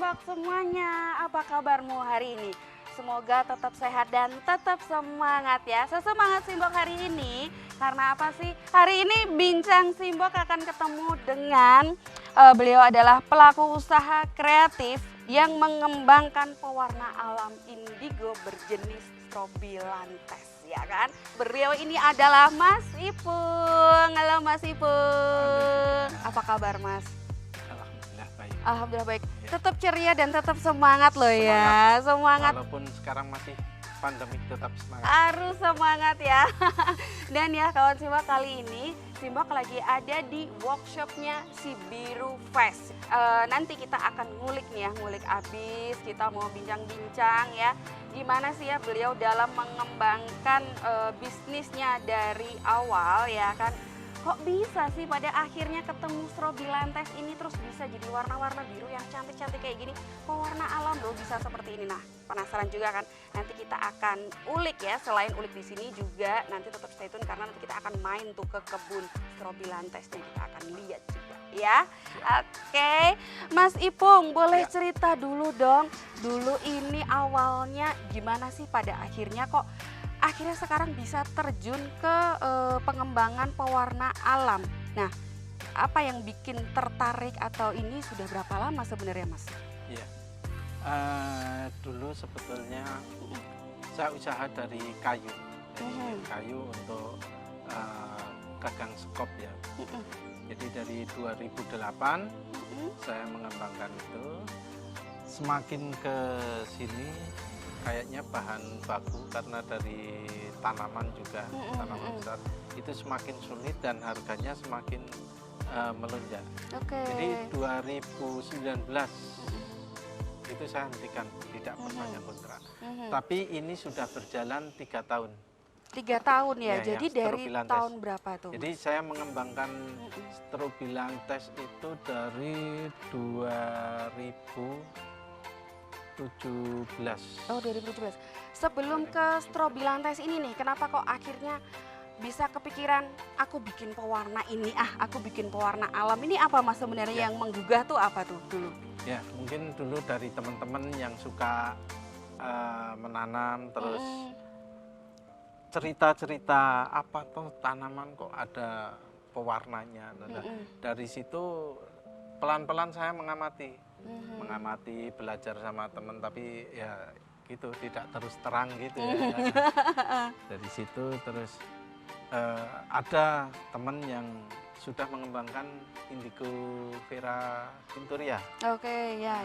Simbok semuanya, apa kabarmu hari ini? Semoga tetap sehat dan tetap semangat ya. Sesemangat Simbok hari ini, karena apa sih? Hari ini Bincang Simbok akan ketemu dengan beliau adalah pelaku usaha kreatif yang mengembangkan pewarna alam indigo berjenis strobilantes, ya kan? Beliau ini adalah Mas Ipung. Halo Mas Ipung. Apa kabar Mas? Alhamdulillah baik. Alhamdulillah baik. Tetap ceria dan tetap semangat loh ya. Semangat. Walaupun sekarang masih pandemi tetap semangat. Harus semangat ya. Dan ya kawan Simbok, kali ini Simbok lagi ada di workshopnya si Biru Fest. Nanti kita akan ngulik nih ya, ngulik abis. Kita mau bincang-bincang ya. Gimana sih ya beliau dalam mengembangkan bisnisnya dari awal ya kan. Kok bisa sih pada akhirnya ketemu strobilantes ini terus bisa jadi warna-warna biru yang cantik-cantik kayak gini. Pewarna alam loh bisa seperti ini. Nah, penasaran juga kan? Nanti kita akan ulik ya. Selain ulik di sini juga nanti tetap stay tune karena nanti kita akan main tuh ke kebun strobilantesnya. Kita akan lihat juga ya. Oke, Mas Ipung boleh cerita dulu dong. Dulu ini awalnya gimana sih pada akhirnya kok akhirnya sekarang bisa terjun ke pengembangan pewarna alam. Nah, apa yang bikin tertarik atau ini sudah berapa lama sebenarnya Mas? Iya. Dulu sebetulnya saya usaha dari kayu. Jadi kayu untuk gagang skop ya. Jadi dari 2008 saya mengembangkan itu. Semakin ke sini kayaknya bahan baku karena dari tanaman juga, tanaman besar itu semakin sulit dan harganya semakin melonjak. Jadi 2019 itu saya hentikan, tidak perpanjang kontrak. Tapi ini sudah berjalan 3 tahun. 3 tahun ya, jadi dari strobilantes. tahun berapa tuh? Jadi saya mengembangkan strobilantes itu dari 2017. Oh 2017. Sebelum ke strobilantes ini nih, kenapa kok akhirnya bisa kepikiran aku bikin pewarna ini aku bikin pewarna alam ini apa Mas sebenarnya yang menggugah tuh apa tuh dulu? Ya mungkin dulu dari teman-teman yang suka menanam terus cerita-cerita apa tuh tanaman kok ada pewarnanya. Dari situ pelan-pelan saya mengamati. Belajar sama teman tapi ya gitu tidak terus terang gitu ya. Dari situ terus ada teman yang sudah mengembangkan indigo vera tinctoria. Oke, ya.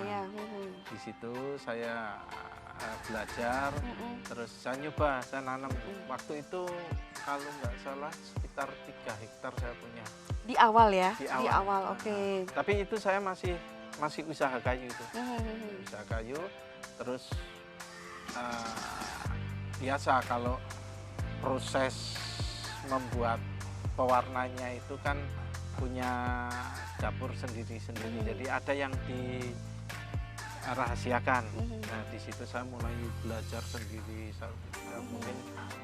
Di situ saya belajar, terus saya nyoba, saya nanam. Waktu itu kalau nggak salah sekitar 3 hektar saya punya. Di awal ya? Di awal, oke. Tapi itu saya masih usaha kayu itu. Usaha kayu, terus biasa kalau proses membuat pewarnanya itu kan punya dapur sendiri-sendiri. Jadi ada yang dirahasiakan. Nah, di situ saya mulai belajar sendiri. Mungkin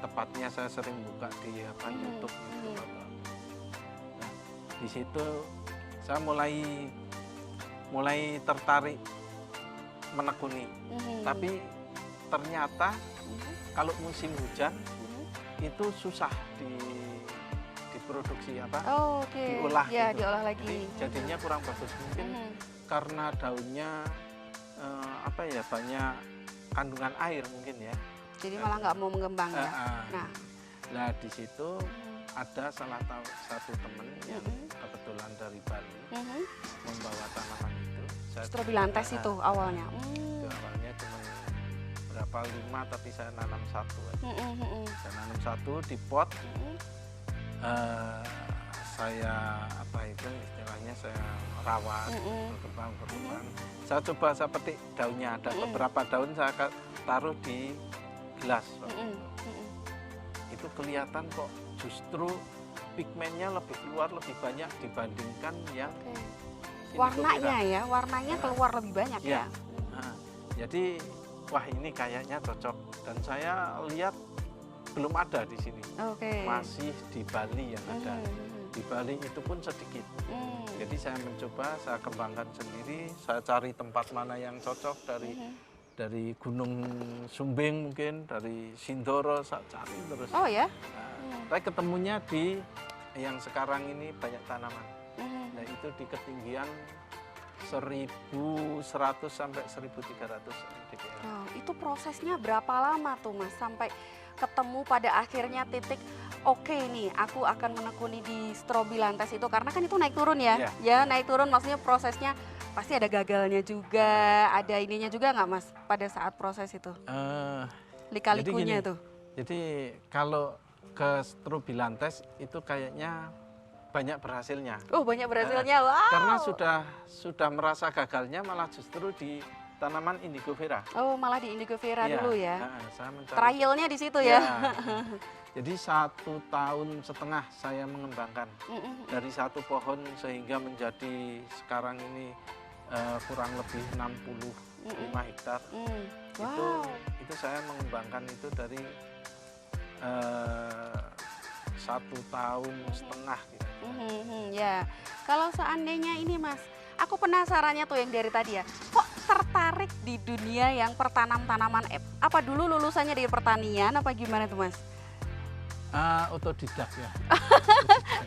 tepatnya saya sering buka di YouTube gitu. Nah, di situ saya mulai tertarik menekuni. Tapi ternyata kalau musim hujan itu susah diproduksi diolah ya, gitu. diolah lagi. Jadinya kurang bagus mungkin karena daunnya banyak kandungan air mungkin ya. Jadi malah nggak mau mengembang ya. Nah di situ ada salah satu teman yang kebetulan dari Bali membawa tanaman itu. Strobilantes itu awalnya. Itu awalnya cuma berapa 5 tapi saya nanam 1 aja. Saya nanam 1 di pot. Saya istilahnya saya rawat berkembang. Saya coba saya petik daunnya, ada beberapa daun saya taruh di gelas. Itu kelihatan kok justru pigmennya lebih keluar lebih banyak dibandingkan yang warnanya keluar lebih banyak ya. Nah, jadi wah ini kayaknya cocok dan saya lihat belum ada di sini. Masih di Bali yang ada. di Bali itu pun sedikit. Jadi saya mencoba, saya kembangkan sendiri, saya cari tempat mana yang cocok dari Gunung Sumbing mungkin, dari Sindoro saya cari terus. Oh ya? Saya ketemunya di yang sekarang ini banyak tanaman. Nah itu di ketinggian 1.100 sampai 1.300 mdpl. Oh, itu prosesnya berapa lama tuh Mas sampai ketemu pada akhirnya titik oke nih aku akan menekuni di Strobilantes itu, karena kan itu naik turun ya? Ya naik turun, maksudnya prosesnya pasti ada gagalnya juga, ada ininya juga nggak Mas pada saat proses itu? Lika-likunya tuh. Jadi kalau ke Strobilantes itu kayaknya banyak berhasilnya. Oh banyak berhasilnya, wow. Karena sudah merasa gagalnya malah justru di tanaman indigo vera. Oh malah di indigo vera dulu ya? Saya mencari. Trialnya di situ ya? Jadi 1,5 tahun saya mengembangkan dari satu pohon sehingga menjadi sekarang ini kurang lebih 65 hektar. Wow. Itu saya mengembangkan itu dari 1,5 tahun gitu. Ya, kalau seandainya ini Mas, aku penasarannya tuh yang dari tadi ya, kok tertarik di dunia yang pertanam-tanaman? Apa dulu lulusannya dari pertanian apa gimana tuh Mas? Otodidak ya.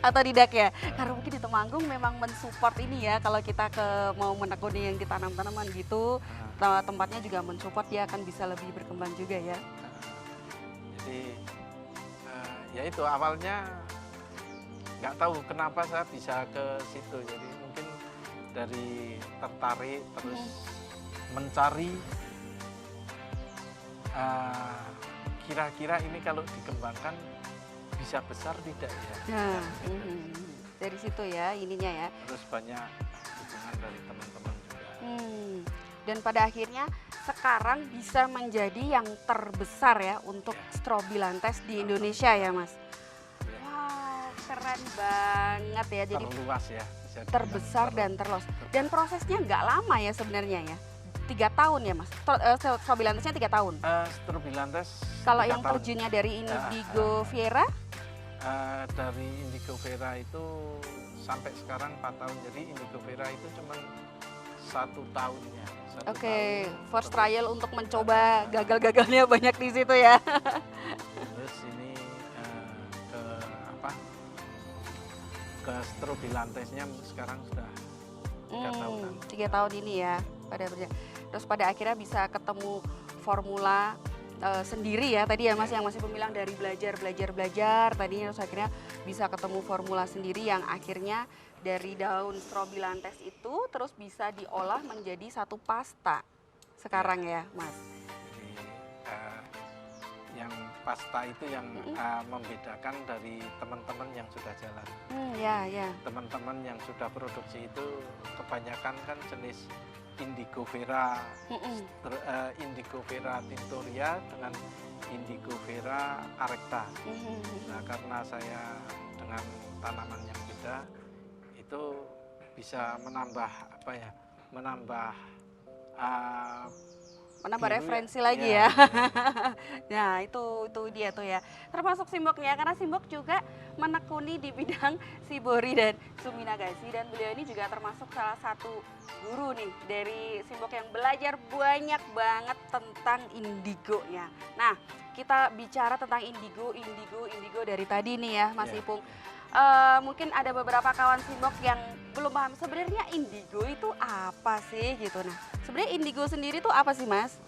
Otodidak ya, karena mungkin di Temanggung memang mensupport ini ya, kalau kita mau menekuni yang ditanam-tanaman gitu, tempatnya juga mensupport, dia akan bisa lebih berkembang juga ya. Jadi ya itu awalnya nggak tahu kenapa saya bisa ke situ, jadi mungkin dari tertarik terus mencari kira-kira ini kalau dikembangkan bisa besar tidak ya. Dari situ ya ininya ya. Terus banyak dukungan dari teman-teman juga. Dan pada akhirnya sekarang bisa menjadi yang terbesar ya untuk Strobilantes di Indonesia ya Mas. Wow, keren banget ya. Jadi terluas ya. Terbesar dan terluas. Dan prosesnya nggak lama ya sebenarnya ya. 3 tahun ya Mas. Strobilantesnya 3 tahun. Strobilantes. Kalau yang terjunnya dari indigo vera? Dari indigo vera itu sampai sekarang 4 tahun. Jadi indigo vera itu cuma 1 tahunnya. Oke, first trial untuk mencoba, gagal-gagalnya banyak di situ ya. Terus ini ke Strobilantesnya sekarang sudah 3 tahunan. 3 tahun ini ya. Terus pada akhirnya bisa ketemu formula sendiri ya tadi ya Mas, yang masih bilang dari belajar tadi, terus akhirnya bisa ketemu formula sendiri yang akhirnya dari daun Strobilantes itu terus bisa diolah menjadi satu pasta sekarang ya Mas. Jadi yang pasta itu yang membedakan dari teman-teman yang sudah jalan. Ya. Teman-teman yang sudah produksi itu kebanyakan kan jenis indigo vera, indigo vera tinctoria dengan indigo vera arecta. Nah karena saya dengan tanaman yang beda itu bisa menambah referensi lagi ya. Nah itu dia tuh ya. Termasuk Simboknya, karena Simbok juga menekuni di bidang Shibori dan Suminagashi, dan beliau ini juga termasuk salah satu guru nih dari Simbok yang belajar banyak banget tentang indigonya. Nah kita bicara tentang indigo dari tadi nih ya Mas Ipung. Mungkin ada beberapa kawan Simbok yang belum paham sebenarnya indigo itu apa sih gitu. Nah sebenarnya indigo sendiri itu apa sih Mas?